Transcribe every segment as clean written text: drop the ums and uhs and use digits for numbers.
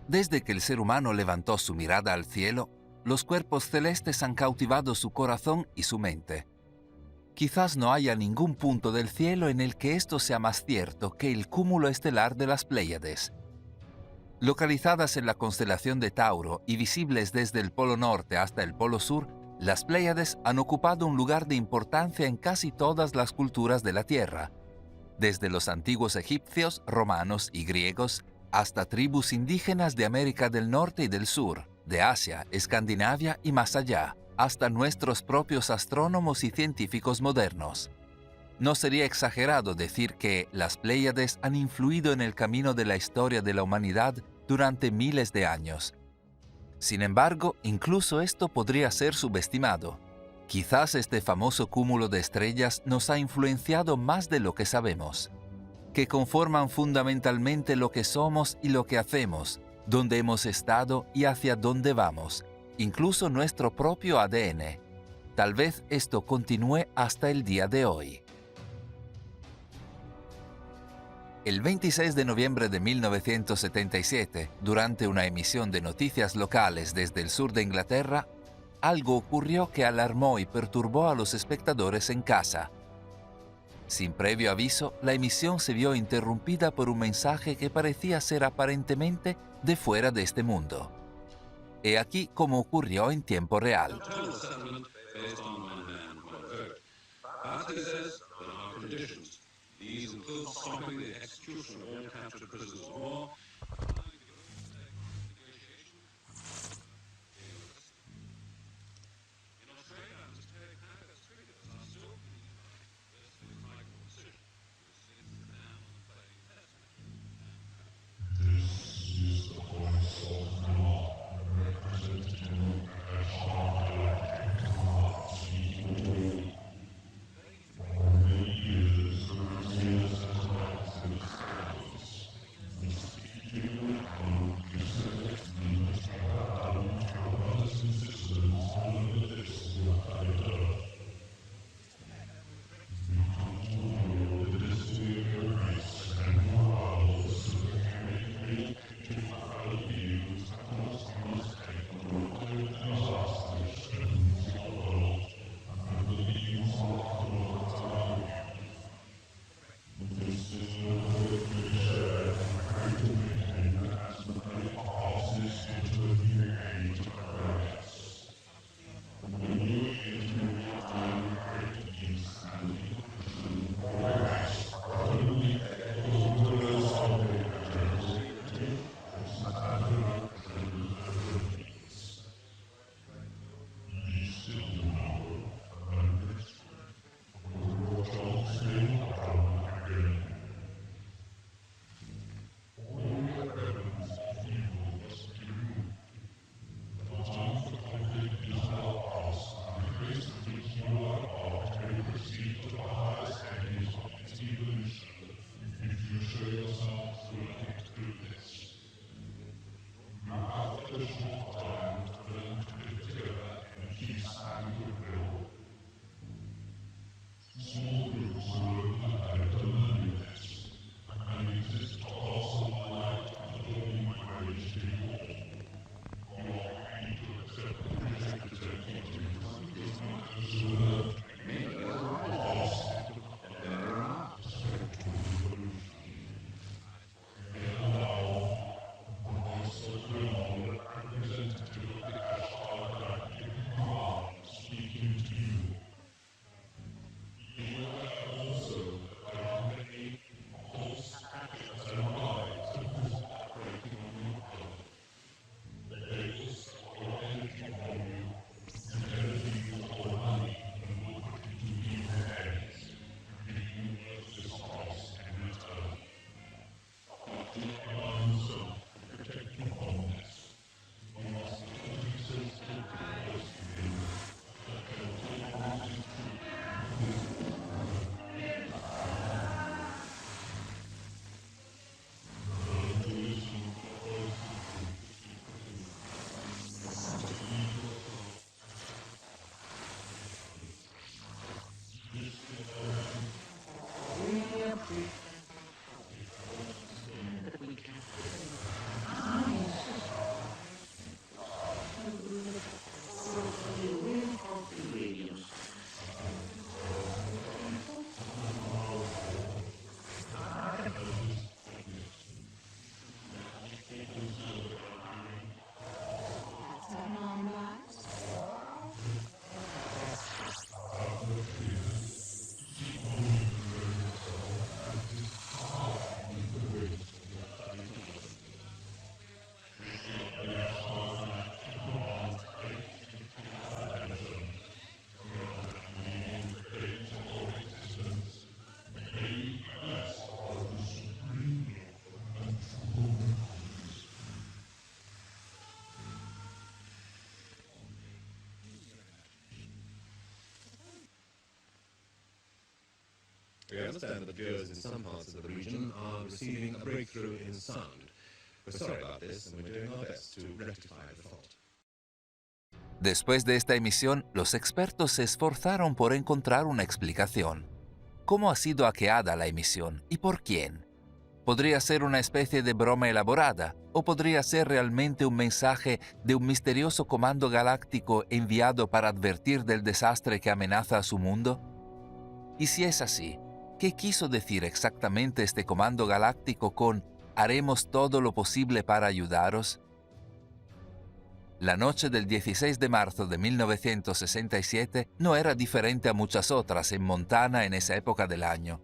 Desde que el ser humano levantó su mirada al cielo, los cuerpos celestes han cautivado su corazón y su mente. Quizás no haya ningún punto del cielo en el que esto sea más cierto que el cúmulo estelar de las Pléyades. Localizadas en la constelación de Tauro y visibles desde el Polo Norte hasta el Polo Sur, las Pléyades han ocupado un lugar de importancia en casi todas las culturas de la Tierra, desde los antiguos egipcios, romanos y griegos, hasta tribus indígenas de América del Norte y del Sur, de Asia, Escandinavia y más allá, hasta nuestros propios astrónomos y científicos modernos. No sería exagerado decir que las Pléyades han influido en el camino de la historia de la humanidad durante miles de años. Sin embargo, incluso esto podría ser subestimado. Quizás este famoso cúmulo de estrellas nos ha influenciado más de lo que sabemos, que conforman fundamentalmente lo que somos y lo que hacemos, dónde hemos estado y hacia dónde vamos, incluso nuestro propio ADN. Tal vez esto continúe hasta el día de hoy. El 26 de noviembre de 1977, durante una emisión de noticias locales desde el sur de Inglaterra, algo ocurrió que alarmó y perturbó a los espectadores en casa. Sin previo aviso, la emisión se vio interrumpida por un mensaje que parecía ser aparentemente de fuera de este mundo. He aquí cómo ocurrió en tiempo real. We understand that viewers in some parts of the region are receiving a breakthrough in sound. We're sorry about this, and we're doing our best to rectify the fault. Después de esta emisión, los expertos se esforzaron por encontrar una explicación. ¿Cómo ha sido hackeada la emisión y por quién? ¿Podría ser una especie de broma elaborada o podría ser realmente un mensaje de un misterioso comando galáctico enviado para advertir del desastre que amenaza a su mundo? Y si es así, ¿qué quiso decir exactamente este comando galáctico con «haremos todo lo posible para ayudaros»? La noche del 16 de marzo de 1967 no era diferente a muchas otras en Montana en esa época del año.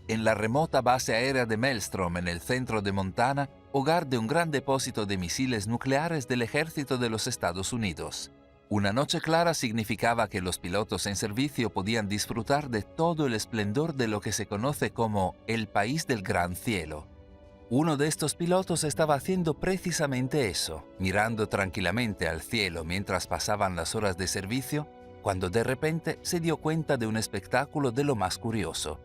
En la remota base aérea de Maelstrom, en el centro de Montana, hogar de un gran depósito de misiles nucleares del ejército de los Estados Unidos. Una noche clara significaba que los pilotos en servicio podían disfrutar de todo el esplendor de lo que se conoce como el país del gran cielo. Uno de estos pilotos estaba haciendo precisamente eso, mirando tranquilamente al cielo mientras pasaban las horas de servicio, cuando de repente se dio cuenta de un espectáculo de lo más curioso.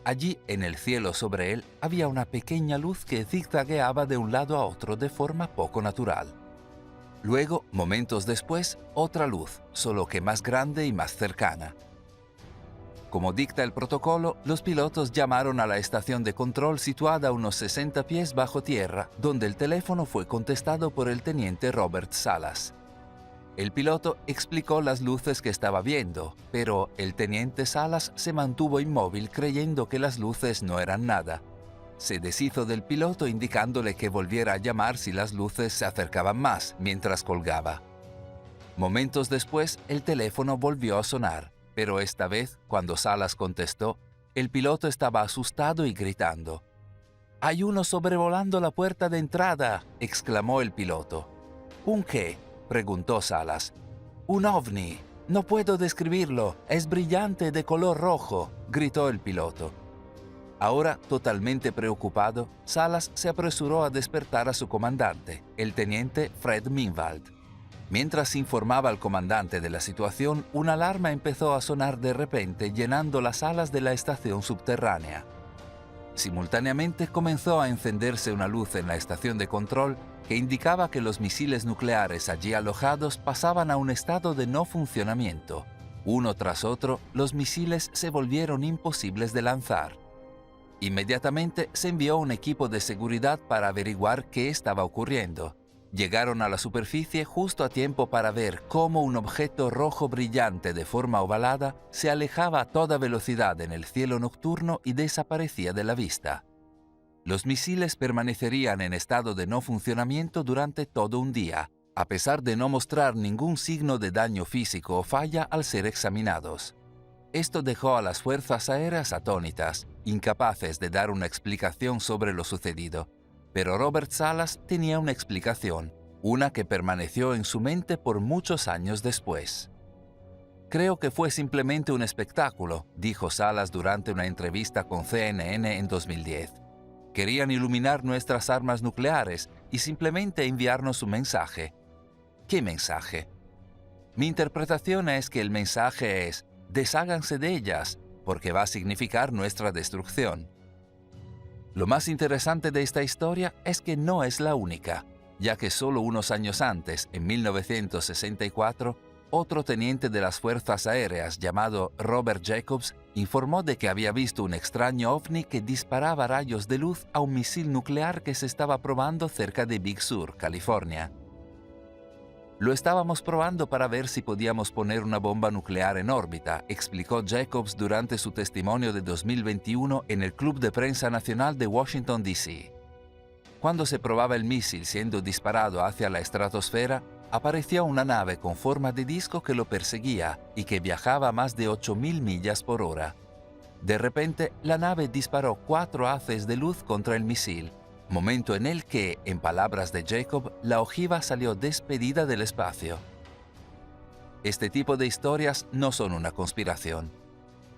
Allí, en el cielo sobre él, había una pequeña luz que zigzagueaba de un lado a otro de forma poco natural. Luego, momentos después, otra luz, solo que más grande y más cercana. Como dicta el protocolo, los pilotos llamaron a la estación de control situada a unos 60 pies bajo tierra, donde el teléfono fue contestado por el teniente Robert Salas. El piloto explicó las luces que estaba viendo, pero el teniente Salas se mantuvo inmóvil creyendo que las luces no eran nada. Se deshizo del piloto indicándole que volviera a llamar si las luces se acercaban más, mientras colgaba. Momentos después, el teléfono volvió a sonar, pero esta vez, cuando Salas contestó, el piloto estaba asustado y gritando. «¡Hay uno sobrevolando la puerta de entrada!», exclamó el piloto. «¿Un qué?», preguntó Salas. «Un ovni. No puedo describirlo. Es brillante de color rojo», gritó el piloto. Ahora, totalmente preocupado, Salas se apresuró a despertar a su comandante, el teniente Fred Minwald. Mientras informaba al comandante de la situación, una alarma empezó a sonar de repente, llenando las salas de la estación subterránea. Simultáneamente comenzó a encenderse una luz en la estación de control que indicaba que los misiles nucleares allí alojados pasaban a un estado de no funcionamiento. Uno tras otro, los misiles se volvieron imposibles de lanzar. Inmediatamente se envió un equipo de seguridad para averiguar qué estaba ocurriendo. Llegaron a la superficie justo a tiempo para ver cómo un objeto rojo brillante de forma ovalada se alejaba a toda velocidad en el cielo nocturno y desaparecía de la vista. Los misiles permanecerían en estado de no funcionamiento durante todo un día, a pesar de no mostrar ningún signo de daño físico o falla al ser examinados. Esto dejó a las fuerzas aéreas atónitas, incapaces de dar una explicación sobre lo sucedido. Pero Robert Salas tenía una explicación, una que permaneció en su mente por muchos años después. «Creo que fue simplemente un espectáculo», dijo Salas durante una entrevista con CNN en 2010. «Querían iluminar nuestras armas nucleares y simplemente enviarnos un mensaje». ¿Qué mensaje? Mi interpretación es que el mensaje es «desháganse de ellas, porque va a significar nuestra destrucción». Lo más interesante de esta historia es que no es la única, ya que solo unos años antes, en 1964, otro teniente de las Fuerzas Aéreas llamado Robert Jacobs informó de que había visto un extraño ovni que disparaba rayos de luz a un misil nuclear que se estaba probando cerca de Big Sur, California. «Lo estábamos probando para ver si podíamos poner una bomba nuclear en órbita», explicó Jacobs durante su testimonio de 2021 en el Club de Prensa Nacional de Washington, D.C. Cuando se probaba el misil siendo disparado hacia la estratosfera, apareció una nave con forma de disco que lo perseguía y que viajaba a más de 8.000 millas por hora. De repente, la nave disparó 4 haces de luz contra el misil, momento en el que, en palabras de Jacob, la ojiva salió despedida del espacio. Este tipo de historias no son una conspiración.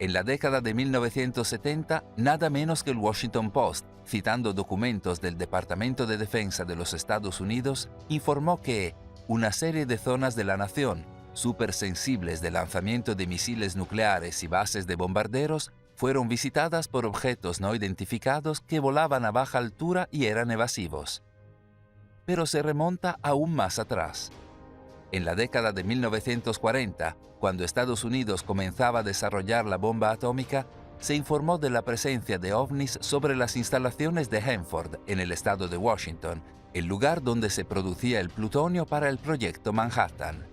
En la década de 1970, nada menos que el Washington Post, citando documentos del Departamento de Defensa de los Estados Unidos, informó que una serie de zonas de la nación, supersensibles de lanzamiento de misiles nucleares y bases de bombarderos, fueron visitadas por objetos no identificados que volaban a baja altura y eran evasivos. Pero se remonta aún más atrás. En la década de 1940, cuando Estados Unidos comenzaba a desarrollar la bomba atómica, se informó de la presencia de ovnis sobre las instalaciones de Hanford, en el estado de Washington, el lugar donde se producía el plutonio para el proyecto Manhattan.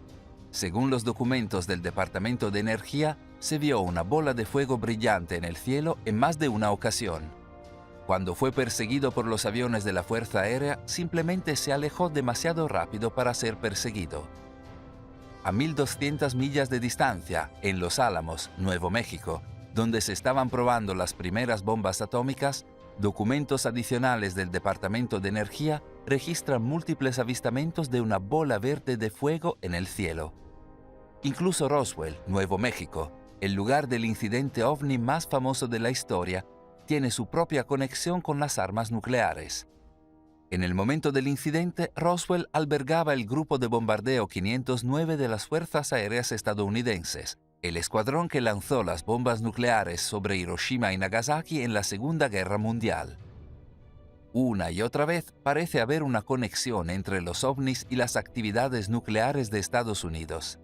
Según los documentos del Departamento de Energía, se vio una bola de fuego brillante en el cielo en más de una ocasión. Cuando fue perseguido por los aviones de la Fuerza Aérea, simplemente se alejó demasiado rápido para ser perseguido. A 1.200 millas de distancia, en Los Álamos, Nuevo México, donde se estaban probando las primeras bombas atómicas, documentos adicionales del Departamento de Energía registran múltiples avistamientos de una bola verde de fuego en el cielo. Incluso Roswell, Nuevo México, el lugar del incidente ovni más famoso de la historia, tiene su propia conexión con las armas nucleares. En el momento del incidente, Roswell albergaba el Grupo de Bombardeo 509 de las Fuerzas Aéreas estadounidenses, el escuadrón que lanzó las bombas nucleares sobre Hiroshima y Nagasaki en la Segunda Guerra Mundial. Una y otra vez parece haber una conexión entre los ovnis y las actividades nucleares de Estados Unidos.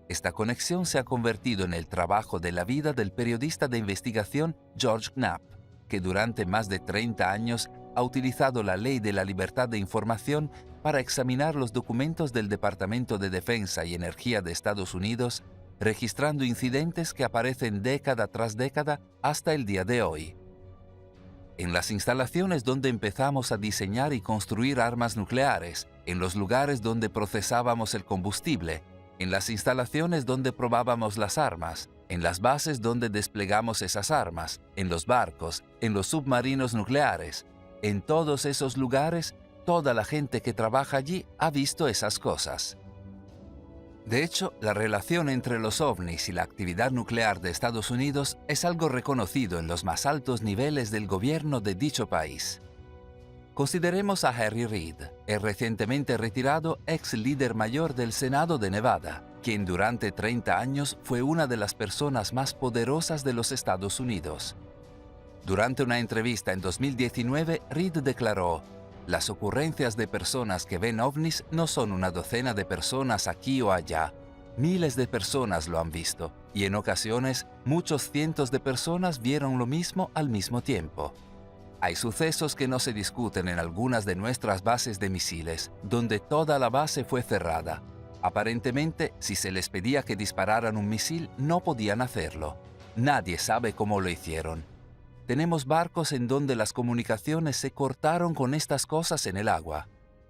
Esta conexión se ha convertido en el trabajo de la vida del periodista de investigación George Knapp, que durante más de 30 años ha utilizado la Ley de la Libertad de Información para examinar los documentos del Departamento de Defensa y Energía de Estados Unidos, registrando incidentes que aparecen década tras década hasta el día de hoy. En las instalaciones donde empezamos a diseñar y construir armas nucleares, en los lugares donde procesábamos el combustible, en las instalaciones donde probábamos las armas, en las bases donde desplegamos esas armas, en los barcos, en los submarinos nucleares, en todos esos lugares, toda la gente que trabaja allí ha visto esas cosas. De hecho, la relación entre los ovnis y la actividad nuclear de Estados Unidos es algo reconocido en los más altos niveles del gobierno de dicho país. Consideremos a Harry Reid, el recientemente retirado ex líder mayor del Senado de Nevada, quien durante 30 años fue una de las personas más poderosas de los Estados Unidos. Durante una entrevista en 2019, Reid declaró: "Las ocurrencias de personas que ven ovnis no son una docena de personas aquí o allá. Miles de personas lo han visto, y en ocasiones muchos cientos de personas vieron lo mismo al mismo tiempo. Hay sucesos que no se discuten en algunas de nuestras bases de misiles, donde toda la base fue cerrada. Aparentemente, si se les pedía que dispararan un misil, no podían hacerlo. Nadie sabe cómo lo hicieron. Tenemos barcos en donde las comunicaciones se cortaron con estas cosas en el agua.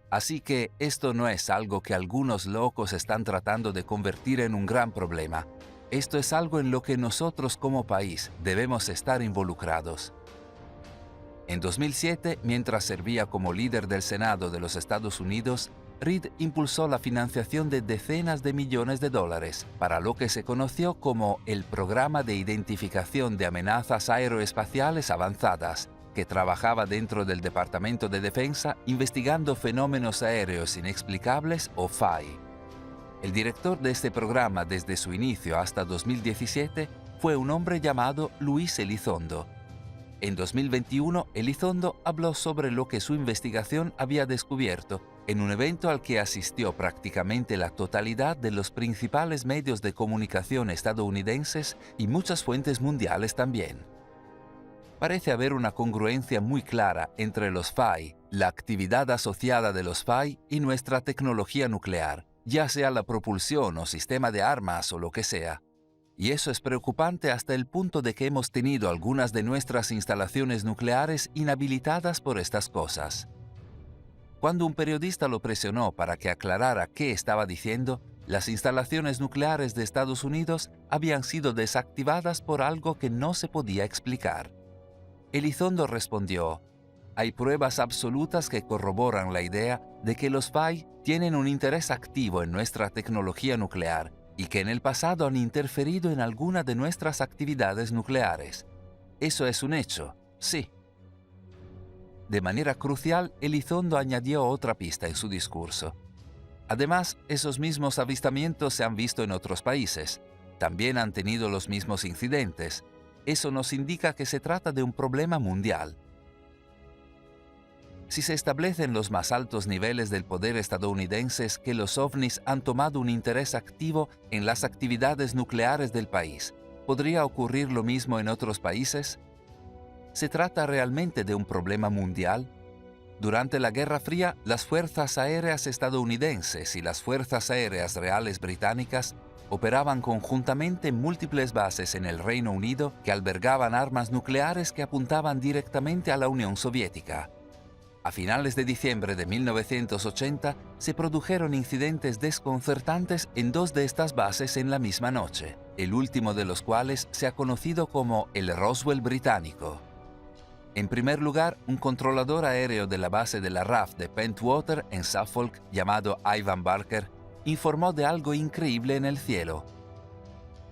Así que esto no es algo que algunos locos están tratando de convertir en un gran problema. Esto es algo en lo que nosotros como país debemos estar involucrados". En 2007, mientras servía como líder del Senado de los Estados Unidos, Reid impulsó la financiación de decenas de millones de dólares para lo que se conoció como el Programa de Identificación de Amenazas Aeroespaciales Avanzadas, que trabajaba dentro del Departamento de Defensa investigando fenómenos aéreos inexplicables o FAI. El director de este programa desde su inicio hasta 2017 fue un hombre llamado Luis Elizondo. En 2021, Elizondo habló sobre lo que su investigación había descubierto en un evento al que asistió prácticamente la totalidad de los principales medios de comunicación estadounidenses y muchas fuentes mundiales también. Parece haber una congruencia muy clara entre los FAI, la actividad asociada de los FAI y nuestra tecnología nuclear, ya sea la propulsión o sistema de armas o lo que sea. Y eso es preocupante hasta el punto de que hemos tenido algunas de nuestras instalaciones nucleares inhabilitadas por estas cosas. Cuando un periodista lo presionó para que aclarara qué estaba diciendo, las instalaciones nucleares de Estados Unidos habían sido desactivadas por algo que no se podía explicar. Elizondo respondió: "Hay pruebas absolutas que corroboran la idea de que los FAI tienen un interés activo en nuestra tecnología nuclear y que en el pasado han interferido en alguna de nuestras actividades nucleares. Eso es un hecho, sí". De manera crucial, Elizondo añadió otra pista en su discurso. Además, esos mismos avistamientos se han visto en otros países. También han tenido los mismos incidentes. Eso nos indica que se trata de un problema mundial. Si se establece en los más altos niveles del poder estadounidense que los ovnis han tomado un interés activo en las actividades nucleares del país, ¿podría ocurrir lo mismo en otros países? ¿Se trata realmente de un problema mundial? Durante la Guerra Fría, las fuerzas aéreas estadounidenses y las fuerzas aéreas reales británicas operaban conjuntamente en múltiples bases en el Reino Unido que albergaban armas nucleares que apuntaban directamente a la Unión Soviética. A finales de diciembre de 1980 se produjeron incidentes desconcertantes en 2 de estas bases en la misma noche, el último de los cuales se ha conocido como el Roswell británico. En primer lugar, un controlador aéreo de la base de la RAF de Pentwater en Suffolk, llamado Ivan Barker, informó de algo increíble en el cielo.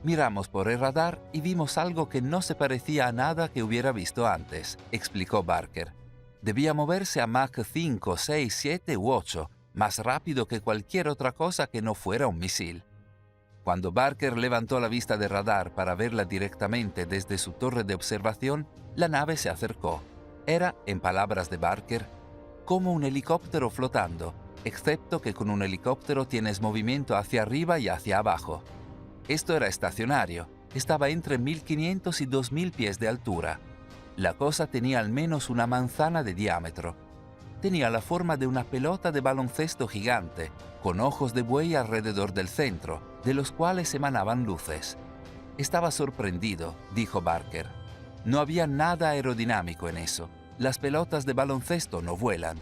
Miramos por el radar y vimos algo que no se parecía a nada que hubiera visto antes, explicó Barker. Debía moverse a Mach 5, 6, 7 u 8, más rápido que cualquier otra cosa que no fuera un misil. Cuando Barker levantó la vista de radar para verla directamente desde su torre de observación, la nave se acercó. Era, en palabras de Barker, como un helicóptero flotando, excepto que con un helicóptero tienes movimiento hacia arriba y hacia abajo. Esto era estacionario, estaba entre 1500 y 2000 pies de altura. La cosa tenía al menos una manzana de diámetro. Tenía la forma de una pelota de baloncesto gigante, con ojos de buey alrededor del centro, de los cuales emanaban luces. Estaba sorprendido, dijo Barker. No había nada aerodinámico en eso. Las pelotas de baloncesto no vuelan.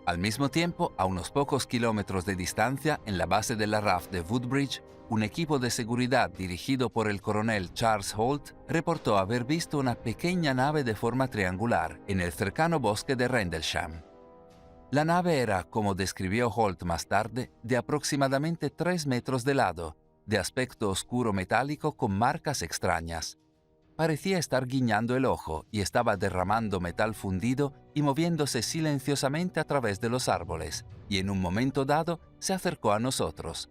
Al mismo tiempo, a unos pocos kilómetros de distancia, en la base de la RAF de Woodbridge, un equipo de seguridad dirigido por el coronel Charles Holt reportó haber visto una pequeña nave de forma triangular en el cercano bosque de Rendlesham. La nave era, como describió Holt más tarde, de aproximadamente 3 metros de lado, de aspecto oscuro metálico con marcas extrañas. Parecía estar guiñando el ojo y estaba derramando metal fundido y moviéndose silenciosamente a través de los árboles, y en un momento dado se acercó a nosotros.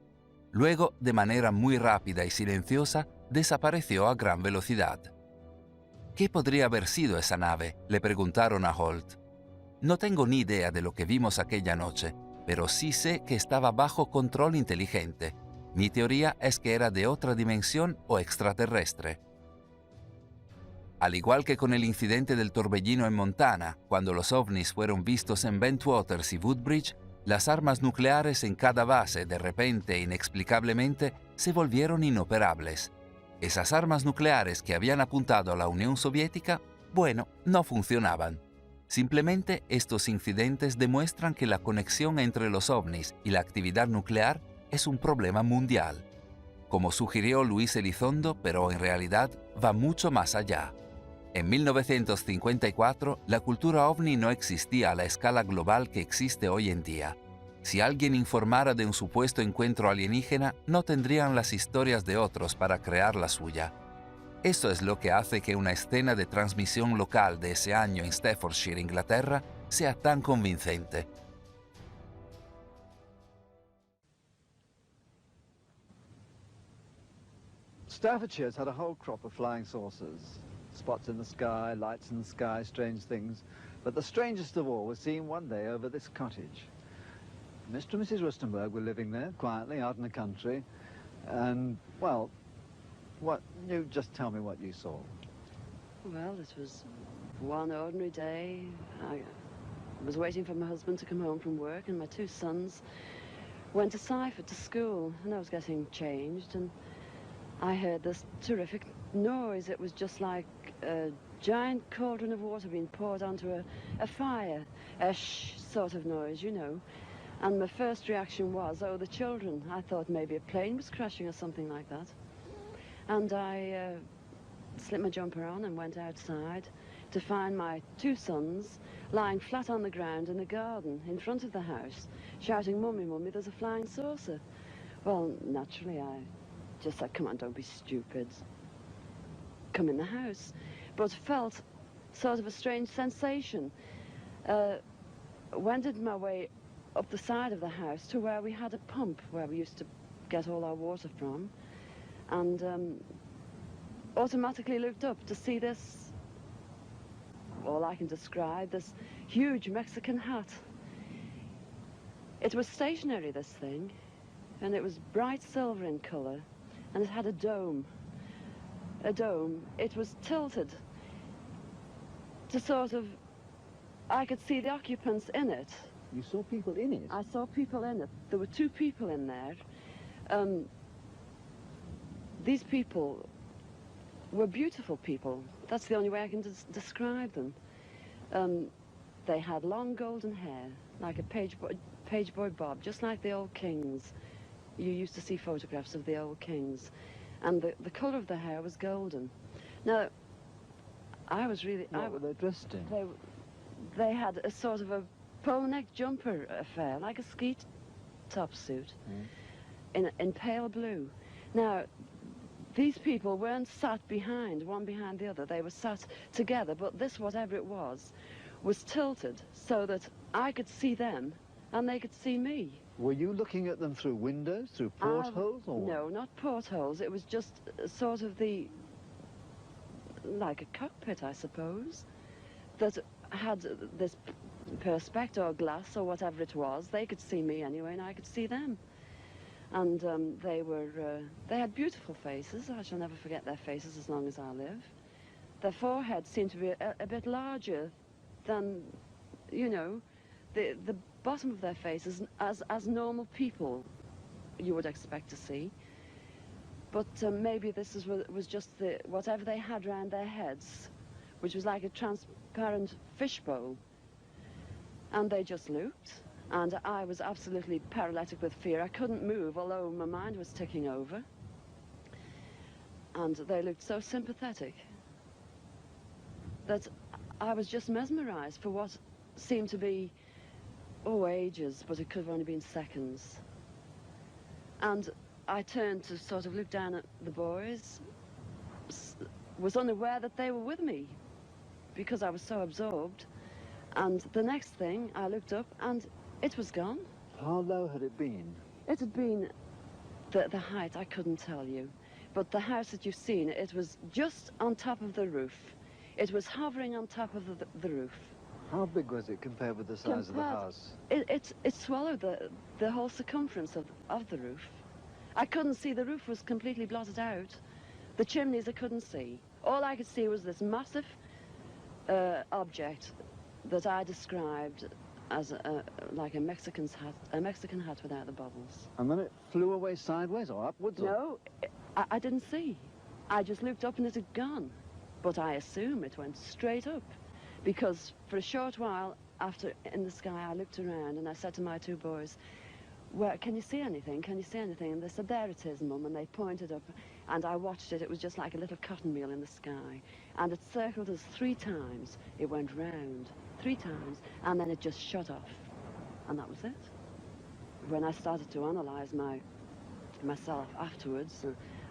Luego, de manera muy rápida y silenciosa, desapareció a gran velocidad. ¿Qué podría haber sido esa nave?, le preguntaron a Holt. No tengo ni idea de lo que vimos aquella noche, pero sí sé que estaba bajo control inteligente. Mi teoría es que era de otra dimensión o extraterrestre. Al igual que con el incidente del torbellino en Montana, cuando los ovnis fueron vistos en Bentwaters y Woodbridge, las armas nucleares en cada base de repente e inexplicablemente se volvieron inoperables. Esas armas nucleares que habían apuntado a la Unión Soviética, bueno, no funcionaban. Simplemente estos incidentes demuestran que la conexión entre los ovnis y la actividad nuclear es un problema mundial. Como sugirió Luis Elizondo, pero en realidad va mucho más allá. En 1954, la cultura ovni no existía a la escala global que existe hoy en día. Si alguien informara de un supuesto encuentro alienígena, no tendrían las historias de otros para crear la suya. Eso es lo que hace que una escena de transmisión local de ese año en Staffordshire, Inglaterra, sea tan convincente. Staffordshire's had a whole crop of flying saucers. Spots in the sky, lights in the sky, strange things. But the strangest of all was seen one day over this cottage. Mr. and Mrs. Rustenberg were living there, quietly, out in the country. And, well, you just tell me what you saw. Well, it was one ordinary day. I was waiting for my husband to come home from work, and my 2 sons went to Seifert to school, and I was getting changed, and I heard this terrific noise. It was just like a giant cauldron of water being poured onto a fire, a shh sort of noise, you know. And my first reaction was, oh, the children. I thought maybe a plane was crashing or something like that. And I slipped my jumper on and went outside to find my 2 sons lying flat on the ground in the garden in front of the house, shouting, "Mummy, Mummy, there's a flying saucer." Well, naturally, I just said, "Come on, don't be stupid. Come in the house." But felt sort of a strange sensation. Wended my way up the side of the house to where we had a pump where we used to get all our water from. And automatically looked up to see this, all I can describe, this huge Mexican hat. It was stationary, this thing, and it was bright silver in colour, and it had a dome. A dome. It was tilted to sort of, I could see the occupants in it. You saw people in it? I saw people in it. There were 2 people in there. These people were beautiful people. That's the only way I can describe them. They had long golden hair, like a page boy bob, just like the old kings. You used to see photographs of the old kings. And the colour of the hair was golden. Now, I was really... What were they dressed in? They had a sort of a polo neck jumper affair, like a ski top suit, in pale blue. Now, these people weren't sat behind, one behind the other. They were sat together, but this, whatever it was tilted so that I could see them and they could see me. Were you looking at them through windows, through portholes? Or no, not portholes. It was just sort of like a cockpit, I suppose, that had this perspex or glass or whatever it was. They could see me anyway, and I could see them. And they had beautiful faces. I shall never forget their faces as long as I live. Their foreheads seemed to be a bit larger than, you know, the bottom of their faces as normal people you would expect to see. But maybe this was just whatever they had round their heads, which was like a transparent fishbowl. And they just looked. And I was absolutely paralytic with fear. I couldn't move, although my mind was ticking over. And they looked so sympathetic that I was just mesmerized for what seemed to be, ages, but it could have only been seconds. And I turned to sort of look down at the boys, was unaware that they were with me because I was so absorbed. And the next thing, I looked up and it was gone. How low had it been? It had been the height, I couldn't tell you. But the house that you've seen, it was just on top of the roof. It was hovering on top of the roof. How big was it compared with the size of the house? It swallowed the whole circumference of the roof. I couldn't see, the roof was completely blotted out. The chimneys I couldn't see. All I could see was this massive object that I described as like a Mexican hat without the bubbles. And then it flew away sideways or upwards? No, I didn't see. I just looked up and it had gone. But I assume it went straight up, because for a short while after in the sky I looked around and I said to my 2 boys, "Where can you see anything? Can you see anything?" And they said, "There it is, Mum," and they pointed up, and I watched it. It was just like a little cotton meal in the sky, and it circled us 3 times. It went round 3 times, and then it just shut off, and that was it. When I started to analyze myself afterwards,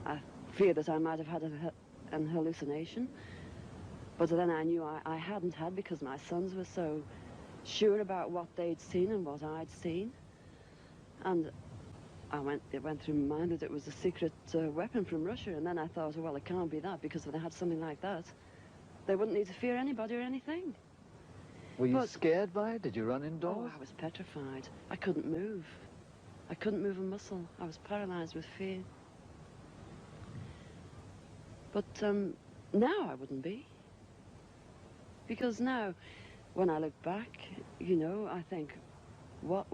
I feared that I might have had an hallucination, but then I knew I hadn't had, because my sons were so sure about what they'd seen and what I'd seen. And it went through my mind that it was a secret weapon from Russia, and then I thought, well, it can't be that, because if they had something like that, they wouldn't need to fear anybody or anything. Were you scared by it? Did you run indoors? Oh, I was petrified. I couldn't move. I couldn't move a muscle. I was paralyzed with fear. But now I wouldn't be. Because now, when I look back, you know, I think, what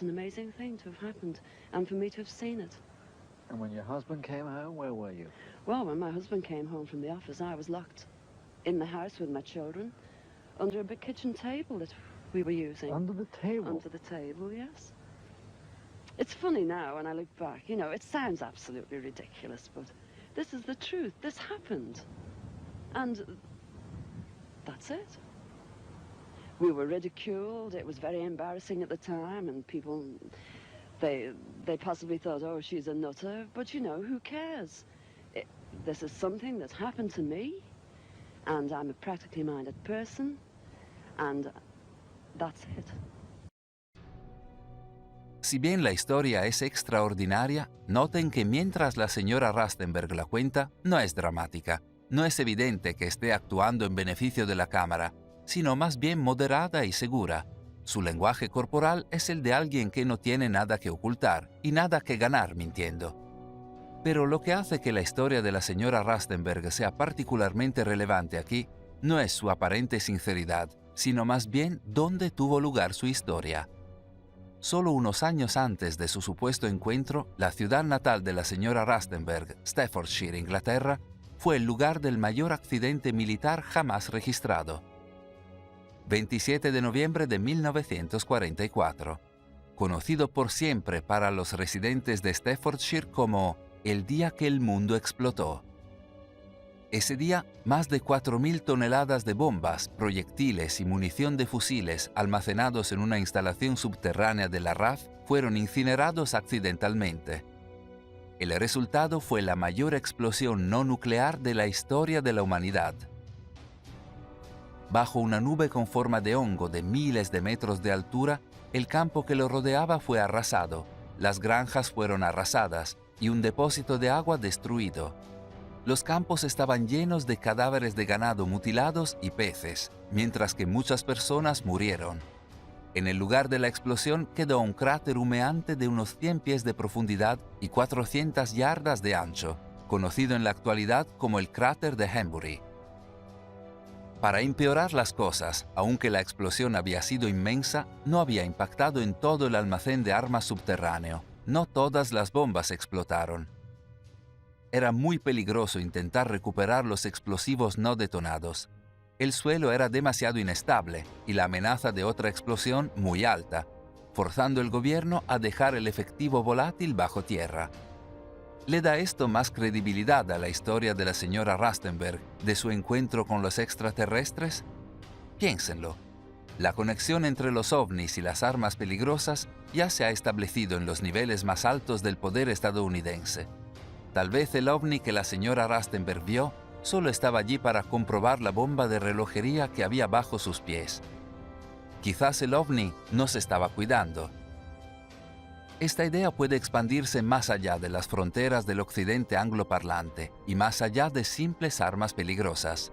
an amazing thing to have happened, and for me to have seen it. And when your husband came home, where were you? Well, when my husband came home from the office, I was locked in the house with my children, under a big kitchen table that we were using. Under the table? Under the table, yes. It's funny now when I look back, you know, it sounds absolutely ridiculous, but this is the truth. This happened. And that's it. We were ridiculed. It was very embarrassing at the time, and people, they possibly thought, oh, she's a nutter. But, you know, who cares? This is something that happened to me, and I'm a practically minded person, and that's it. Si bien la historia es extraordinaria, noten que mientras la señora Rastenberg la cuenta, no es dramática. No es evidente que esté actuando en beneficio de la cámara, sino más bien moderada y segura. Su lenguaje corporal es el de alguien que no tiene nada que ocultar y nada que ganar mintiendo. Pero lo que hace que la historia de la señora Rastenberg sea particularmente relevante aquí no es su aparente sinceridad, sino más bien dónde tuvo lugar su historia. Solo unos años antes de su supuesto encuentro, la ciudad natal de la señora Rastenberg, Staffordshire, Inglaterra, fue el lugar del mayor accidente militar jamás registrado. 27 de noviembre de 1944, conocido por siempre para los residentes de Staffordshire como el día que el mundo explotó. Ese día, más de 4.000 toneladas de bombas, proyectiles y munición de fusiles almacenados en una instalación subterránea de la RAF fueron incinerados accidentalmente. El resultado fue la mayor explosión no nuclear de la historia de la humanidad. Bajo una nube con forma de hongo de miles de metros de altura, el campo que lo rodeaba fue arrasado, las granjas fueron arrasadas y un depósito de agua destruido. Los campos estaban llenos de cadáveres de ganado mutilados y peces, mientras que muchas personas murieron. En el lugar de la explosión quedó un cráter humeante de unos 100 pies de profundidad y 400 yardas de ancho, conocido en la actualidad como el cráter de Henbury. Para empeorar las cosas, aunque la explosión había sido inmensa, no había impactado en todo el almacén de armas subterráneo. No todas las bombas explotaron. Era muy peligroso intentar recuperar los explosivos no detonados. El suelo era demasiado inestable y la amenaza de otra explosión muy alta, forzando al gobierno a dejar el efectivo volátil bajo tierra. ¿Le da esto más credibilidad a la historia de la señora Rastenberg de su encuentro con los extraterrestres? Piénsenlo. La conexión entre los ovnis y las armas peligrosas ya se ha establecido en los niveles más altos del poder estadounidense. Tal vez el ovni que la señora Rastenberg vio solo estaba allí para comprobar la bomba de relojería que había bajo sus pies. Quizás el ovni no se estaba cuidando. Esta idea puede expandirse más allá de las fronteras del occidente angloparlante y más allá de simples armas peligrosas.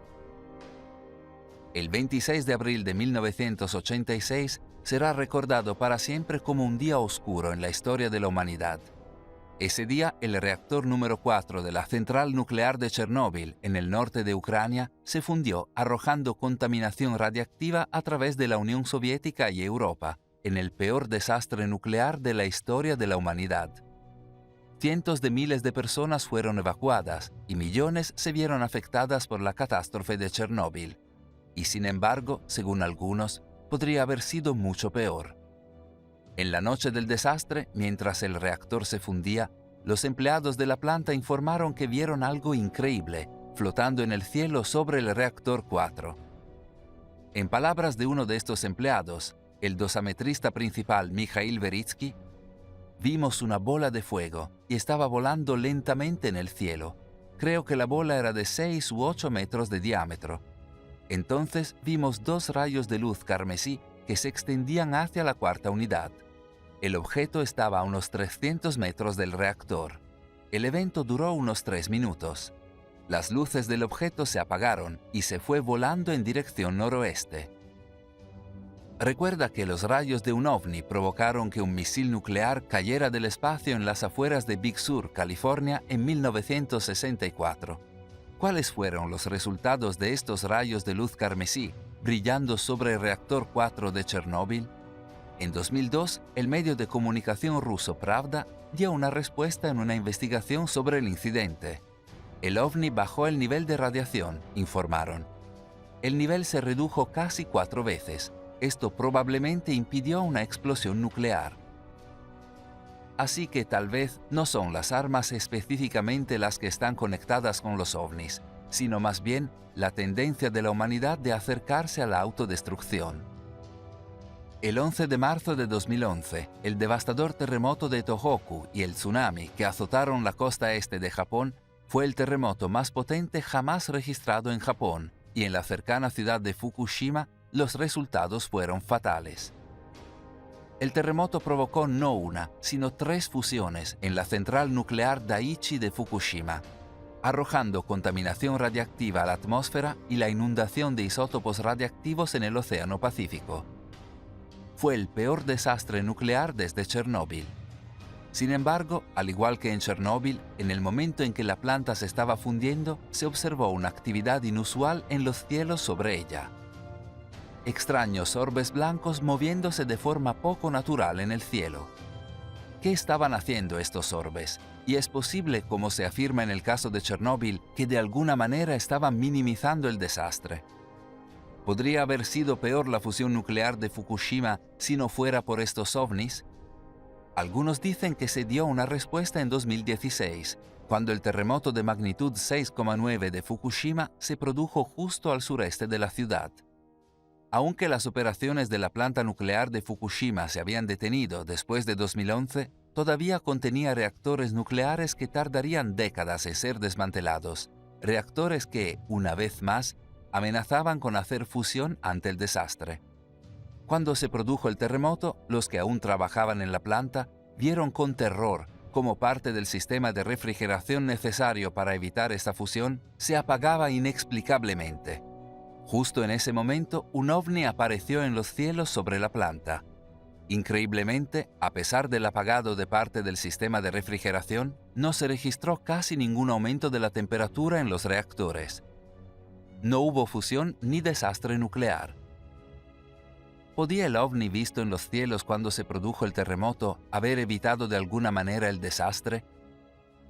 El 26 de abril de 1986 será recordado para siempre como un día oscuro en la historia de la humanidad. Ese día, el reactor número 4 de la central nuclear de Chernóbil, en el norte de Ucrania, se fundió, arrojando contaminación radiactiva a través de la Unión Soviética y Europa, en el peor desastre nuclear de la historia de la humanidad. Cientos de miles de personas fueron evacuadas y millones se vieron afectadas por la catástrofe de Chernóbil. Y sin embargo, según algunos, podría haber sido mucho peor. En la noche del desastre, mientras el reactor se fundía, los empleados de la planta informaron que vieron algo increíble flotando en el cielo sobre el reactor 4. En palabras de uno de estos empleados, el dosametrista principal Mikhail Veritsky, vimos una bola de fuego y estaba volando lentamente en el cielo. Creo que la bola era de 6 u 8 metros de diámetro. Entonces vimos 2 rayos de luz carmesí que se extendían hacia la cuarta unidad. El objeto estaba a unos 300 metros del reactor. El evento duró unos 3 minutos. Las luces del objeto se apagaron y se fue volando en dirección noroeste. Recuerda que los rayos de un ovni provocaron que un misil nuclear cayera del espacio en las afueras de Big Sur, California, en 1964. ¿Cuáles fueron los resultados de estos rayos de luz carmesí brillando sobre el reactor 4 de Chernóbil? En 2002, el medio de comunicación ruso Pravda dio una respuesta en una investigación sobre el incidente. El ovni bajó el nivel de radiación, informaron. El nivel se redujo casi 4 veces. Esto probablemente impidió una explosión nuclear. Así que tal vez no son las armas específicamente las que están conectadas con los ovnis, sino más bien la tendencia de la humanidad de acercarse a la autodestrucción. El 11 de marzo de 2011, el devastador terremoto de Tohoku y el tsunami que azotaron la costa este de Japón fue el terremoto más potente jamás registrado en Japón, y en la cercana ciudad de Fukushima los resultados fueron fatales. El terremoto provocó no una, sino 3 fusiones en la central nuclear Daiichi de Fukushima, arrojando contaminación radiactiva a la atmósfera y la inundación de isótopos radiactivos en el Océano Pacífico. Fue el peor desastre nuclear desde Chernóbil. Sin embargo, al igual que en Chernóbil, en el momento en que la planta se estaba fundiendo, se observó una actividad inusual en los cielos sobre ella. Extraños orbes blancos moviéndose de forma poco natural en el cielo. ¿Qué estaban haciendo estos orbes? Y es posible, como se afirma en el caso de Chernóbil, que de alguna manera estaban minimizando el desastre. ¿Podría haber sido peor la fusión nuclear de Fukushima si no fuera por estos ovnis? Algunos dicen que se dio una respuesta en 2016, cuando el terremoto de magnitud 6,9 de Fukushima se produjo justo al sureste de la ciudad. Aunque las operaciones de la planta nuclear de Fukushima se habían detenido después de 2011, todavía contenía reactores nucleares que tardarían décadas en ser desmantelados, reactores que, una vez más, amenazaban con hacer fusión ante el desastre. Cuando se produjo el terremoto, los que aún trabajaban en la planta vieron con terror cómo parte del sistema de refrigeración necesario para evitar esta fusión se apagaba inexplicablemente. Justo en ese momento, un ovni apareció en los cielos sobre la planta. Increíblemente, a pesar del apagado de parte del sistema de refrigeración, no se registró casi ningún aumento de la temperatura en los reactores. No hubo fusión ni desastre nuclear. ¿Podía el ovni visto en los cielos cuando se produjo el terremoto haber evitado de alguna manera el desastre?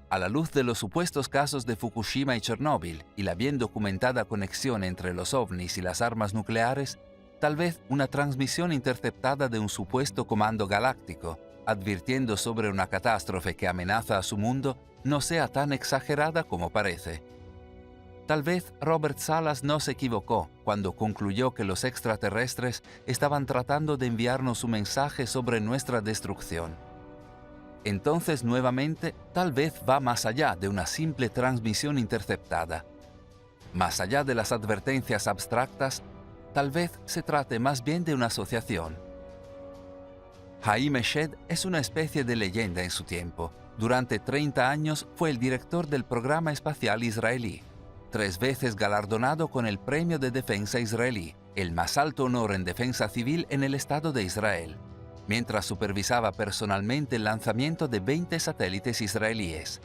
A la luz de los supuestos casos de Fukushima y Chernóbil y la bien documentada conexión entre los ovnis y las armas nucleares, tal vez una transmisión interceptada de un supuesto comando galáctico, advirtiendo sobre una catástrofe que amenaza a su mundo, no sea tan exagerada como parece. Tal vez Robert Salas no se equivocó cuando concluyó que los extraterrestres estaban tratando de enviarnos un mensaje sobre nuestra destrucción. Entonces, nuevamente, tal vez va más allá de una simple transmisión interceptada. Más allá de las advertencias abstractas, tal vez se trate más bien de una asociación. Haim Eshed es una especie de leyenda en su tiempo. Durante 30 años fue el director del programa espacial israelí, 3 veces galardonado con el Premio de Defensa israelí, el más alto honor en defensa civil en el Estado de Israel, mientras supervisaba personalmente el lanzamiento de 20 satélites israelíes.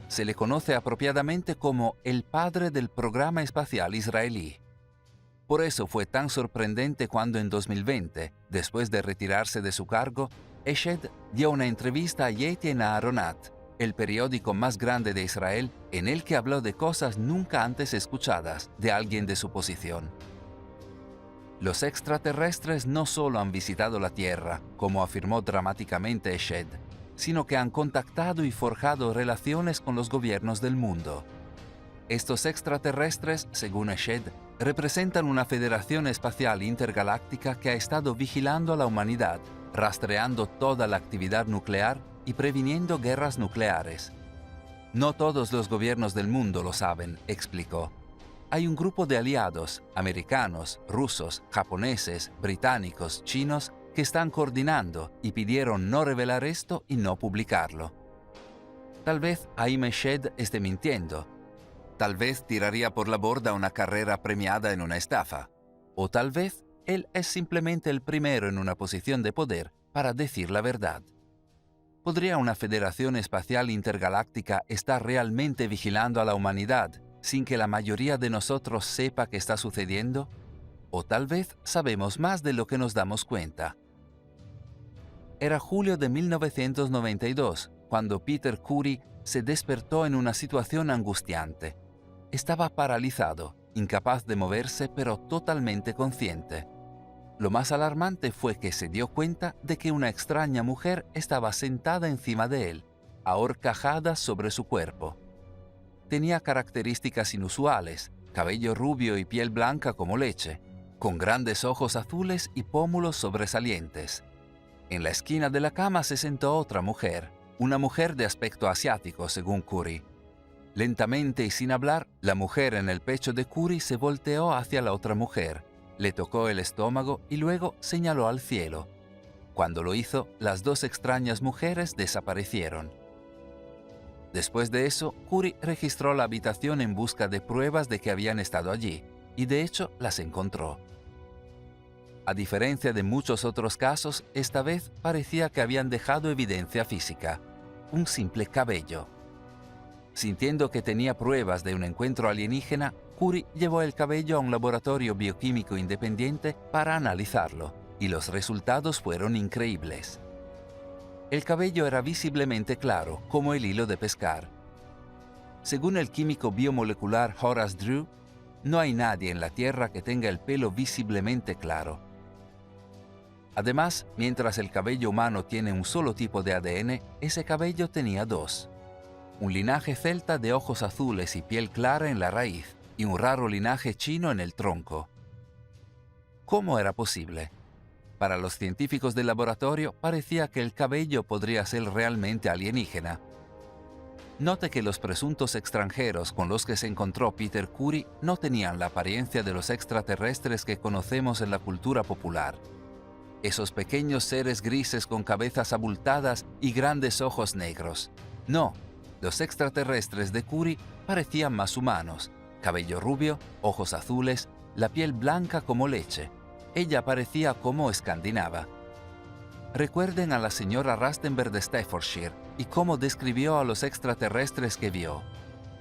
Se le conoce apropiadamente como el padre del programa espacial israelí. Por eso fue tan sorprendente cuando en 2020, después de retirarse de su cargo, Eshed dio una entrevista a Yetien Aharonat, el periódico más grande de Israel, en el que habló de cosas nunca antes escuchadas de alguien de su posición. Los extraterrestres no solo han visitado la Tierra, como afirmó dramáticamente Eshed, sino que han contactado y forjado relaciones con los gobiernos del mundo. Estos extraterrestres, según Eshed, representan una federación espacial intergaláctica que ha estado vigilando a la humanidad, rastreando toda la actividad nuclear y previniendo guerras nucleares. No todos los gobiernos del mundo lo saben, explicó. Hay un grupo de aliados, americanos, rusos, japoneses, británicos, chinos, que están coordinando y pidieron no revelar esto y no publicarlo. Tal vez Haim Eshed esté mintiendo. Tal vez tiraría por la borda una carrera premiada en una estafa. O tal vez él es simplemente el primero en una posición de poder para decir la verdad. ¿Podría una federación espacial intergaláctica estar realmente vigilando a la humanidad sin que la mayoría de nosotros sepa qué está sucediendo? O tal vez sabemos más de lo que nos damos cuenta. Era julio de 1992, cuando Peter Curry se despertó en una situación angustiante. Estaba paralizado, incapaz de moverse, pero totalmente consciente. Lo más alarmante fue que se dio cuenta de que una extraña mujer estaba sentada encima de él, ahorcajada sobre su cuerpo. Tenía características inusuales, cabello rubio y piel blanca como leche, con grandes ojos azules y pómulos sobresalientes. En la esquina de la cama se sentó otra mujer, una mujer de aspecto asiático, según Curry. Lentamente y sin hablar, la mujer en el pecho de Curry se volteó hacia la otra mujer, le tocó el estómago y luego señaló al cielo. Cuando lo hizo, las dos extrañas mujeres desaparecieron. Después de eso, Curie registró la habitación en busca de pruebas de que habían estado allí, y de hecho las encontró. A diferencia de muchos otros casos, esta vez parecía que habían dejado evidencia física, un simple cabello. Sintiendo que tenía pruebas de un encuentro alienígena, Curie llevó el cabello a un laboratorio bioquímico independiente para analizarlo, y los resultados fueron increíbles. El cabello era visiblemente claro, como el hilo de pescar. Según el químico biomolecular Horace Drew, no hay nadie en la Tierra que tenga el pelo visiblemente claro. Además, mientras el cabello humano tiene un solo tipo de ADN, ese cabello tenía dos. Un linaje celta de ojos azules y piel clara en la raíz, y un raro linaje chino en el tronco. ¿Cómo era posible? Para los científicos del laboratorio parecía que el cabello podría ser realmente alienígena. Note que los presuntos extranjeros con los que se encontró Peter Curie no tenían la apariencia de los extraterrestres que conocemos en la cultura popular. Esos pequeños seres grises con cabezas abultadas y grandes ojos negros. No, los extraterrestres de Curie parecían más humanos. Cabello rubio, ojos azules, la piel blanca como leche. Ella parecía como escandinava. Recuerden a la señora Rastenberg de Staffordshire y cómo describió a los extraterrestres que vio.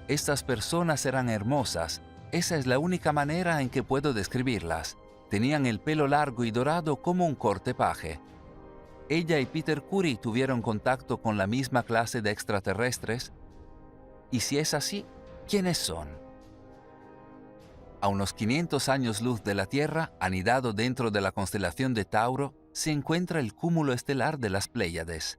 Estas personas eran hermosas. Esa es la única manera en que puedo describirlas. Tenían el pelo largo y dorado como un corte paje. ¿Ella y Peter Curie tuvieron contacto con la misma clase de extraterrestres? Y si es así, ¿quiénes son? A unos 500 años luz de la Tierra, anidado dentro de la constelación de Tauro, se encuentra el cúmulo estelar de las Pléyades.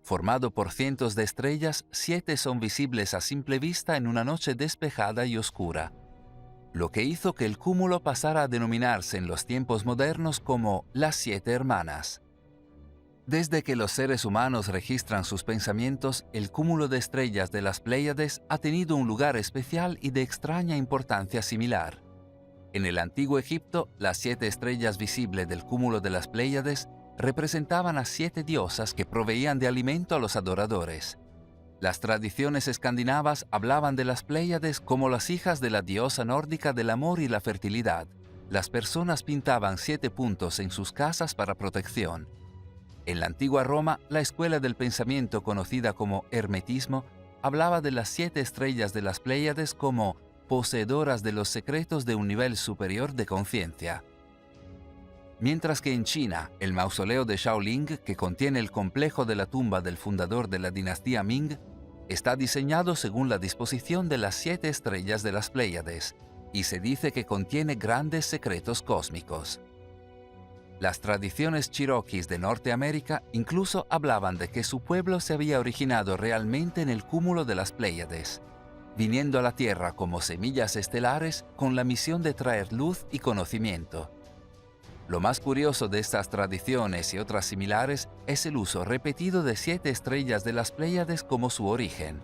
Formado por cientos de estrellas, 7 son visibles a simple vista en una noche despejada y oscura, lo que hizo que el cúmulo pasara a denominarse en los tiempos modernos como las 7 hermanas. Desde que los seres humanos registran sus pensamientos, el cúmulo de estrellas de las Pléyades ha tenido un lugar especial y de extraña importancia similar. En el antiguo Egipto, las 7 estrellas visibles del cúmulo de las Pléyades representaban a 7 diosas que proveían de alimento a los adoradores. Las tradiciones escandinavas hablaban de las Pléyades como las hijas de la diosa nórdica del amor y la fertilidad. Las personas pintaban 7 puntos en sus casas para protección. En la antigua Roma, la escuela del pensamiento conocida como hermetismo hablaba de las 7 estrellas de las Pléyades como poseedoras de los secretos de un nivel superior de conciencia. Mientras que en China, el mausoleo de Shaolin, que contiene el complejo de la tumba del fundador de la dinastía Ming, está diseñado según la disposición de las 7 estrellas de las Pléyades, y se dice que contiene grandes secretos cósmicos. Las tradiciones cherokees de Norteamérica incluso hablaban de que su pueblo se había originado realmente en el cúmulo de las Pléyades, viniendo a la Tierra como semillas estelares con la misión de traer luz y conocimiento. Lo más curioso de estas tradiciones y otras similares es el uso repetido de 7 estrellas de las Pléyades como su origen.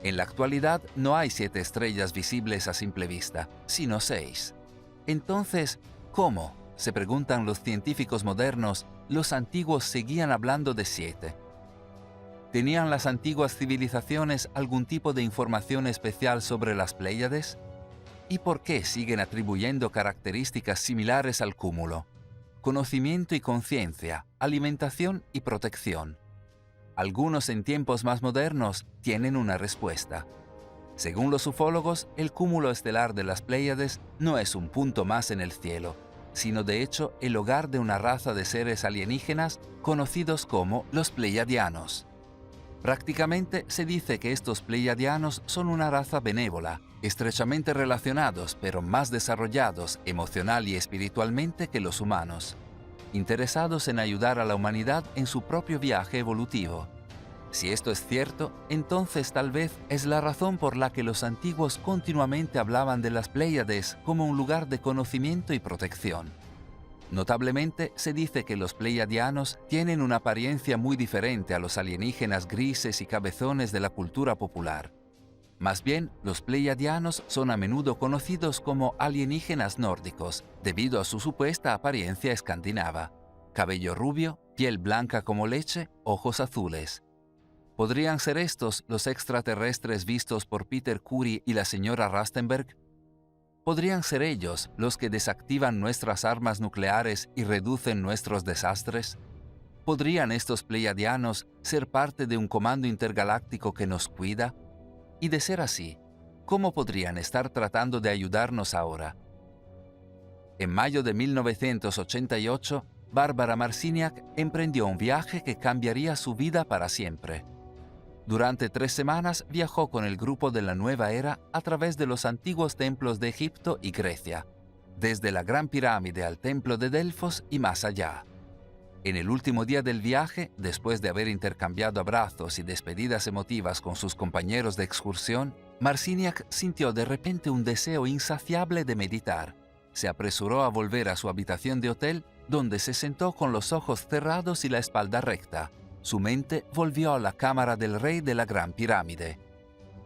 En la actualidad no hay 7 estrellas visibles a simple vista, sino 6. Entonces, ¿cómo? Se preguntan los científicos modernos, los antiguos seguían hablando de 7. ¿Tenían las antiguas civilizaciones algún tipo de información especial sobre las Pléyades? ¿Y por qué siguen atribuyendo características similares al cúmulo? Conocimiento y conciencia, alimentación y protección. Algunos en tiempos más modernos tienen una respuesta. Según los ufólogos, el cúmulo estelar de las Pléyades no es un punto más en el cielo, sino de hecho el hogar de una raza de seres alienígenas conocidos como los pleiadianos. Prácticamente se dice que estos pleiadianos son una raza benévola, estrechamente relacionados pero más desarrollados emocional y espiritualmente que los humanos, interesados en ayudar a la humanidad en su propio viaje evolutivo. Si esto es cierto, entonces tal vez es la razón por la que los antiguos continuamente hablaban de las Pléyades como un lugar de conocimiento y protección. Notablemente, se dice que los pleiadianos tienen una apariencia muy diferente a los alienígenas grises y cabezones de la cultura popular. Más bien, los pleiadianos son a menudo conocidos como alienígenas nórdicos, debido a su supuesta apariencia escandinava. cabello rubio, piel blanca como leche, ojos azules. ¿Podrían ser estos los extraterrestres vistos por Peter Curie y la señora Rastenberg? ¿Podrían ser ellos los que desactivan nuestras armas nucleares y reducen nuestros desastres? ¿Podrían estos pleiadianos ser parte de un comando intergaláctico que nos cuida? Y de ser así, ¿cómo podrían estar tratando de ayudarnos ahora? En mayo de 1988, Barbara Marciniak emprendió un viaje que cambiaría su vida para siempre. Durante 3 semanas viajó con el grupo de la Nueva Era a través de los antiguos templos de Egipto y Grecia, desde la Gran Pirámide al Templo de Delfos y más allá. En el último día del viaje, después de haber intercambiado abrazos y despedidas emotivas con sus compañeros de excursión, Marciniak sintió de repente un deseo insaciable de meditar. Se apresuró a volver a su habitación de hotel, donde se sentó con los ojos cerrados y la espalda recta. Su mente volvió a la cámara del rey de la Gran Pirámide.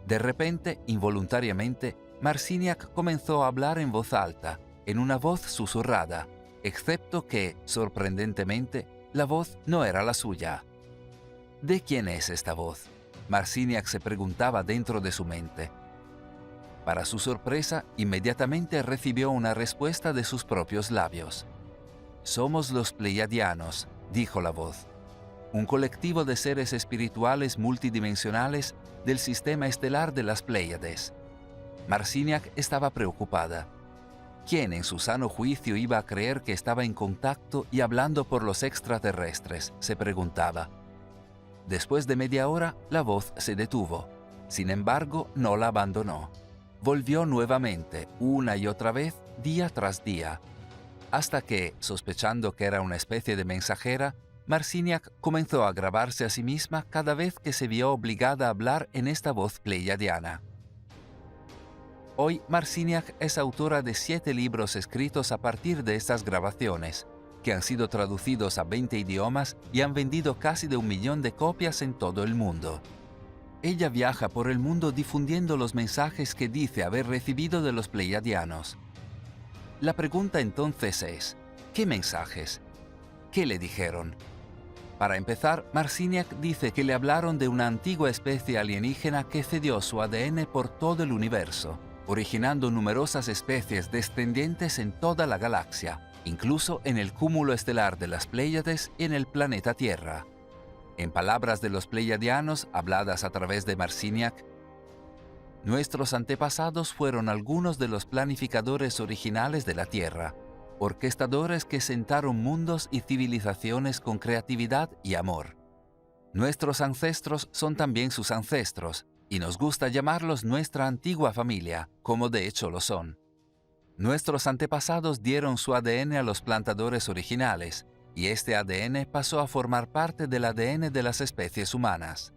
De repente, involuntariamente, Marciniak comenzó a hablar en voz alta, en una voz susurrada, excepto que, sorprendentemente, la voz no era la suya. ¿De quién es esta voz?, Marciniak se preguntaba dentro de su mente. Para su sorpresa, inmediatamente recibió una respuesta de sus propios labios. «Somos los Pleiadianos», dijo la voz. Un colectivo de seres espirituales multidimensionales del sistema estelar de las Pléyades. Marciniak estaba preocupada. ¿Quién en su sano juicio iba a creer que estaba en contacto y hablando por los extraterrestres?, se preguntaba. Después de media hora, la voz se detuvo. Sin embargo, no la abandonó. Volvió nuevamente, una y otra vez, día tras día, hasta que, sospechando que era una especie de mensajera, Marciniak comenzó a grabarse a sí misma cada vez que se vio obligada a hablar en esta voz pleiadiana. Hoy, Marciniak es autora de 7 libros escritos a partir de estas grabaciones, que han sido traducidos a 20 idiomas y han vendido casi de 1 millón de copias en todo el mundo. Ella viaja por el mundo difundiendo los mensajes que dice haber recibido de los pleiadianos. La pregunta entonces es, ¿qué mensajes? ¿Qué le dijeron? Para empezar, Marciniak dice que le hablaron de una antigua especie alienígena que cedió su ADN por todo el universo, originando numerosas especies descendientes en toda la galaxia, incluso en el cúmulo estelar de las Pléyades y en el planeta Tierra. En palabras de los pleiadianos, habladas a través de Marciniak, nuestros antepasados fueron algunos de los planificadores originales de la Tierra, orquestadores que sentaron mundos y civilizaciones con creatividad y amor. Nuestros ancestros son también sus ancestros, y nos gusta llamarlos nuestra antigua familia, como de hecho lo son. Nuestros antepasados dieron su ADN a los plantadores originales, y este ADN pasó a formar parte del ADN de las especies humanas.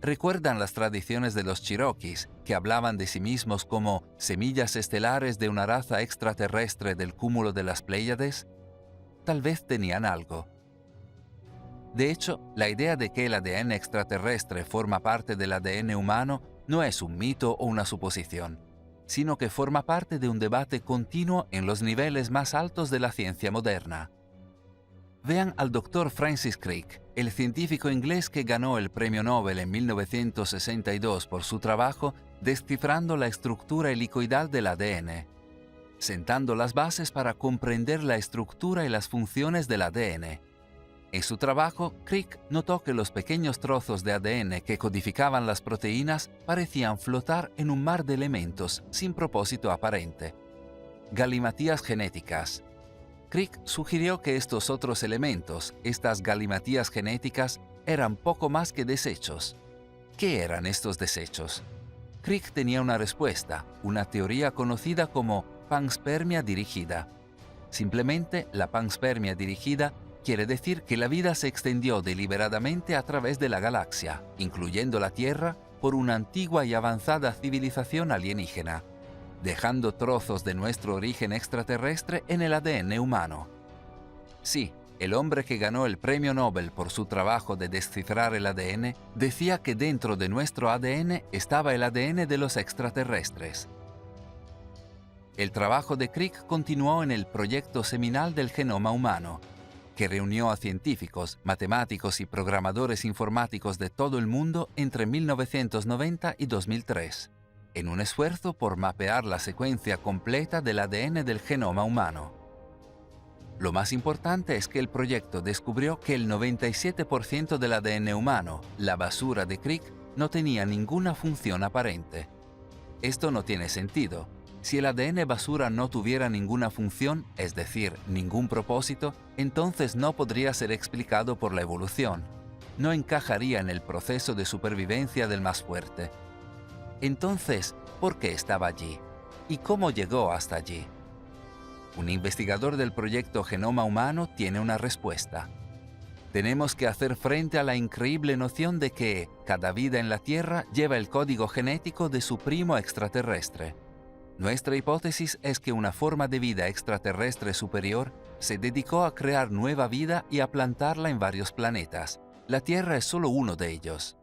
¿Recuerdan las tradiciones de los Cherokees, que hablaban de sí mismos como semillas estelares de una raza extraterrestre del cúmulo de las Pléyades? Tal vez tenían algo. De hecho, la idea de que el ADN extraterrestre forma parte del ADN humano no es un mito o una suposición, sino que forma parte de un debate continuo en los niveles más altos de la ciencia moderna. Vean al Dr. Francis Crick, el científico inglés que ganó el Premio Nobel en 1962 por su trabajo descifrando la estructura helicoidal del ADN, sentando las bases para comprender la estructura y las funciones del ADN. En su trabajo, Crick notó que los pequeños trozos de ADN que codificaban las proteínas parecían flotar en un mar de elementos sin propósito aparente. Galimatías genéticas. Crick sugirió que estos otros elementos, estas galimatías genéticas, eran poco más que desechos. ¿Qué eran estos desechos? Crick tenía una respuesta, una teoría conocida como panspermia dirigida. Simplemente, la panspermia dirigida quiere decir que la vida se extendió deliberadamente a través de la galaxia, incluyendo la Tierra, por una antigua y avanzada civilización alienígena, dejando trozos de nuestro origen extraterrestre en el ADN humano. Sí, el hombre que ganó el Premio Nobel por su trabajo de descifrar el ADN decía que dentro de nuestro ADN estaba el ADN de los extraterrestres. El trabajo de Crick continuó en el proyecto seminal del genoma humano, que reunió a científicos, matemáticos y programadores informáticos de todo el mundo entre 1990 y 2003, en un esfuerzo por mapear la secuencia completa del ADN del genoma humano. Lo más importante es que el proyecto descubrió que el 97% del ADN humano, la basura de Crick, no tenía ninguna función aparente. Esto no tiene sentido. Si el ADN basura no tuviera ninguna función, es decir, ningún propósito, entonces no podría ser explicado por la evolución. No encajaría en el proceso de supervivencia del más fuerte. Entonces, ¿por qué estaba allí? ¿Y cómo llegó hasta allí? Un investigador del proyecto Genoma Humano tiene una respuesta. Tenemos que hacer frente a la increíble noción de que cada vida en la Tierra lleva el código genético de su primo extraterrestre. Nuestra hipótesis es que una forma de vida extraterrestre superior se dedicó a crear nueva vida y a plantarla en varios planetas. La Tierra es solo uno de ellos.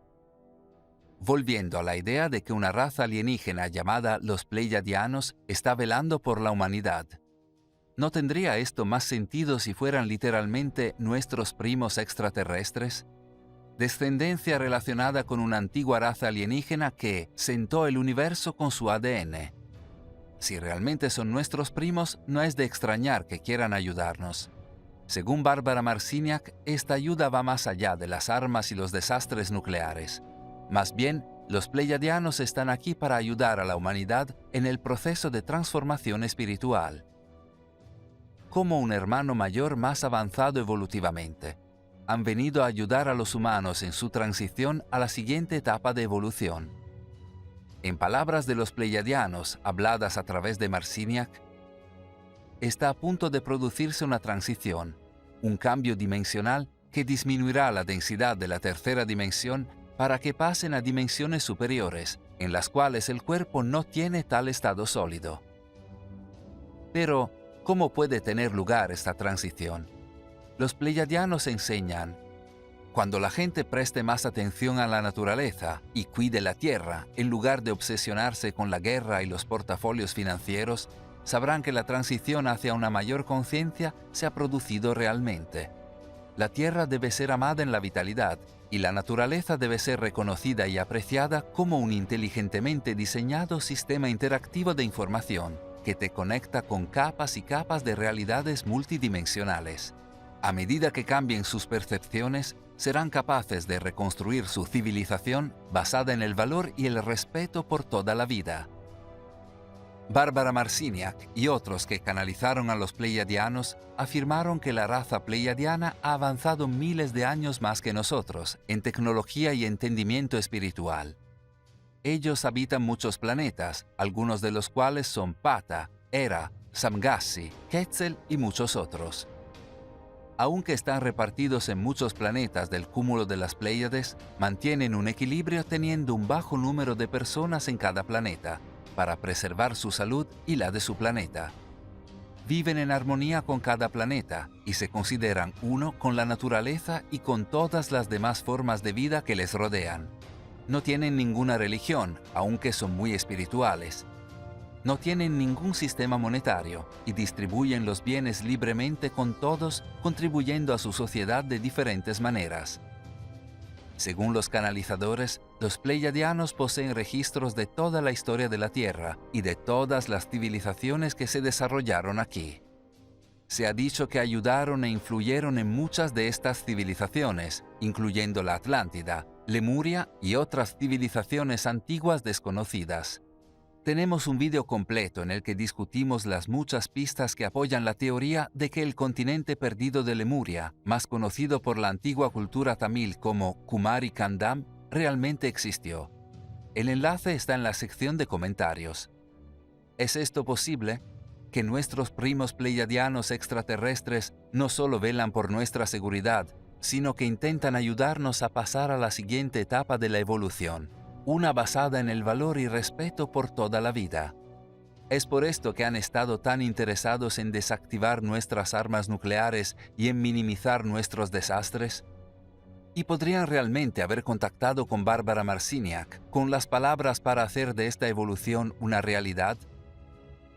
Volviendo a la idea de que una raza alienígena llamada los Pleiadianos está velando por la humanidad. ¿No tendría esto más sentido si fueran literalmente nuestros primos extraterrestres? Descendencia relacionada con una antigua raza alienígena que sentó el universo con su ADN. Si realmente son nuestros primos, no es de extrañar que quieran ayudarnos. Según Barbara Marciniak, esta ayuda va más allá de las armas y los desastres nucleares. Más bien, los Pleiadianos están aquí para ayudar a la humanidad en el proceso de transformación espiritual. Como un hermano mayor más avanzado evolutivamente, han venido a ayudar a los humanos en su transición a la siguiente etapa de evolución. En palabras de los Pleiadianos, habladas a través de Marciniak, está a punto de producirse una transición, un cambio dimensional que disminuirá la densidad de la tercera dimensión para que pasen a dimensiones superiores, en las cuales el cuerpo no tiene tal estado sólido. Pero, ¿cómo puede tener lugar esta transición? Los Pleiadianos enseñan: cuando la gente preste más atención a la naturaleza y cuide la tierra, en lugar de obsesionarse con la guerra y los portafolios financieros, sabrán que la transición hacia una mayor conciencia se ha producido realmente. La tierra debe ser amada en la vitalidad, y la naturaleza debe ser reconocida y apreciada como un inteligentemente diseñado sistema interactivo de información que te conecta con capas y capas de realidades multidimensionales. A medida que cambien sus percepciones, serán capaces de reconstruir su civilización basada en el valor y el respeto por toda la vida. Barbara Marciniak y otros que canalizaron a los Pleiadianos afirmaron que la raza pleiadiana ha avanzado miles de años más que nosotros en tecnología y entendimiento espiritual. Ellos habitan muchos planetas, algunos de los cuales son Pata, Hera, Samgassi, Quetzal y muchos otros. Aunque están repartidos en muchos planetas del cúmulo de las Pléyades, mantienen un equilibrio teniendo un bajo número de personas en cada planeta, para preservar su salud y la de su planeta. Viven en armonía con cada planeta y se consideran uno con la naturaleza y con todas las demás formas de vida que les rodean. No tienen ninguna religión, aunque son muy espirituales. No tienen ningún sistema monetario y distribuyen los bienes libremente con todos, contribuyendo a su sociedad de diferentes maneras. Según los canalizadores, los Pleiadianos poseen registros de toda la historia de la Tierra y de todas las civilizaciones que se desarrollaron aquí. Se ha dicho que ayudaron e influyeron en muchas de estas civilizaciones, incluyendo la Atlántida, Lemuria y otras civilizaciones antiguas desconocidas. Tenemos un vídeo completo en el que discutimos las muchas pistas que apoyan la teoría de que el continente perdido de Lemuria, más conocido por la antigua cultura tamil como Kumari Kandam, realmente existió. El enlace está en la sección de comentarios. ¿Es esto posible? ¿Que nuestros primos pleiadianos extraterrestres no solo velan por nuestra seguridad, sino que intentan ayudarnos a pasar a la siguiente etapa de la evolución? Una basada en el valor y respeto por toda la vida. Es por esto que han estado tan interesados en desactivar nuestras armas nucleares y en minimizar nuestros desastres. ¿Y podrían realmente haber contactado con Barbara Marciniak con las palabras para hacer de esta evolución una realidad?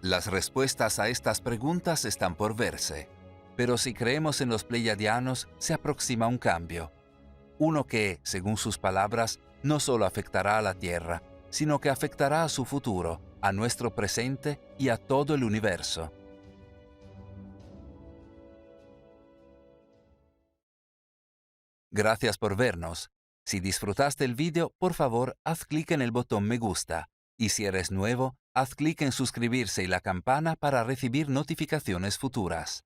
Las respuestas a estas preguntas están por verse. Pero si creemos en los pleiadianos, se aproxima un cambio. Uno que, según sus palabras, no solo afectará a la Tierra, sino que afectará a su futuro, a nuestro presente y a todo el universo. Gracias por vernos. Si disfrutaste el video, por favor, haz clic en el botón me gusta. Y si eres nuevo, haz clic en suscribirse y la campana para recibir notificaciones futuras.